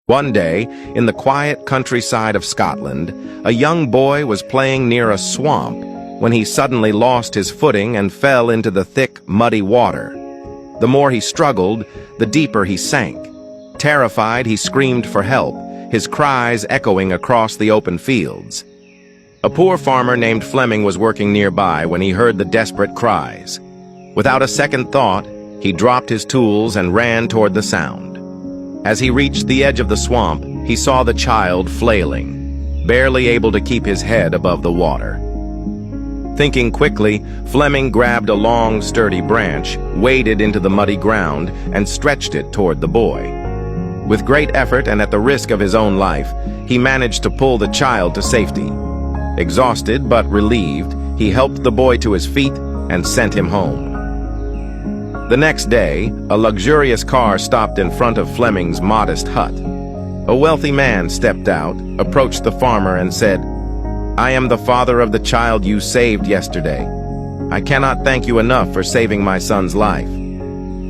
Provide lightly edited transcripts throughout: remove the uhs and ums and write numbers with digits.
One day, in the quiet countryside of Scotland, a young boy was playing near a swamp when he suddenly lost his footing and fell into the thick, muddy water. The more he struggled, the deeper he sank. Terrified, he screamed for help, his cries echoing across the open fields. A poor farmer named Fleming was working nearby when he heard the desperate cries. Without a second thought, he dropped his tools and ran toward the sound. As he reached the edge of the swamp, he saw the child flailing, barely able to keep his head above the water. Thinking quickly, Fleming grabbed a long, sturdy branch, waded into the muddy ground, and stretched it toward the boy. With great effort and at the risk of his own life, he managed to pull the child to safety. Exhausted but relieved, he helped the boy to his feet and sent him home. The next day, a luxurious car stopped in front of Fleming's modest hut. A wealthy man stepped out, approached the farmer, and said, "I am the father of the child you saved yesterday. I cannot thank you enough for saving my son's life.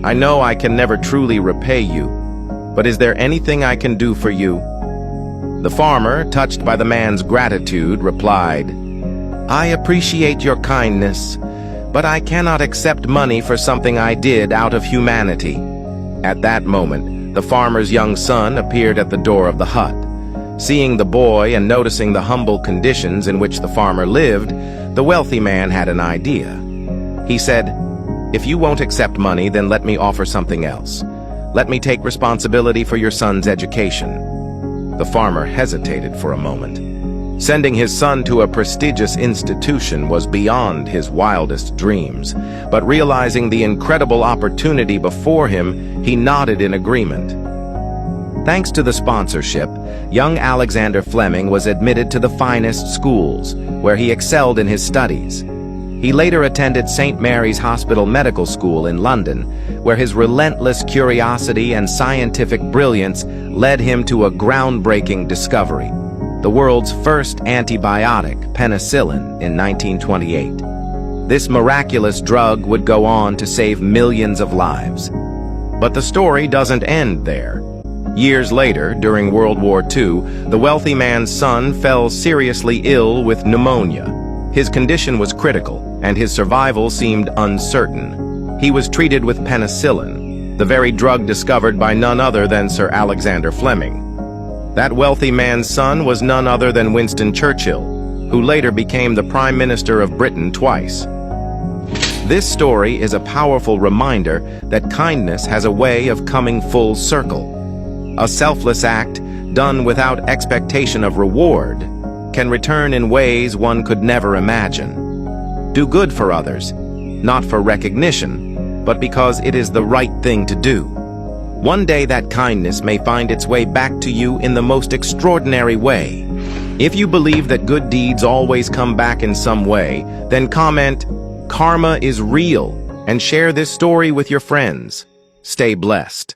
I know I can never truly repay you, but is there anything I can do for you?" The farmer, touched by the man's gratitude, replied, "I appreciate your kindness, but I cannot accept money for something I did out of humanity." At that moment, the farmer's young son appeared at the door of the hut. Seeing the boy and noticing the humble conditions in which the farmer lived, the wealthy man had an idea. He said, "If you won't accept money, then let me offer something else. Let me take responsibility for your son's education." The farmer hesitated for a moment. Sending his son to a prestigious institution was beyond his wildest dreams, but realizing the incredible opportunity before him, he nodded in agreement. Thanks to the sponsorship, young Alexander Fleming was admitted to the finest schools, where he excelled in his studies. He later attended St. Mary's Hospital Medical School in London, where his relentless curiosity and scientific brilliance led him to a groundbreaking discovery: the world's first antibiotic, penicillin, in 1928. This miraculous drug would go on to save millions of lives. But the story doesn't end there. Years later, during World War II, the wealthy man's son fell seriously ill with pneumonia. His condition was critical, and his survival seemed uncertain. He was treated with penicillin, the very drug discovered by none other than Sir Alexander Fleming. That wealthy man's son was none other than Winston Churchill, who later became the Prime Minister of Britain twice. This story is a powerful reminder that kindness has a way of coming full circle. A selfless act, done without expectation of reward, can return in ways one could never imagine. Do good for others, not for recognition, but because it is the right thing to do. One day that kindness may find its way back to you in the most extraordinary way. If you believe that good deeds always come back in some way, then comment, "Karma is real," and share this story with your friends. Stay blessed.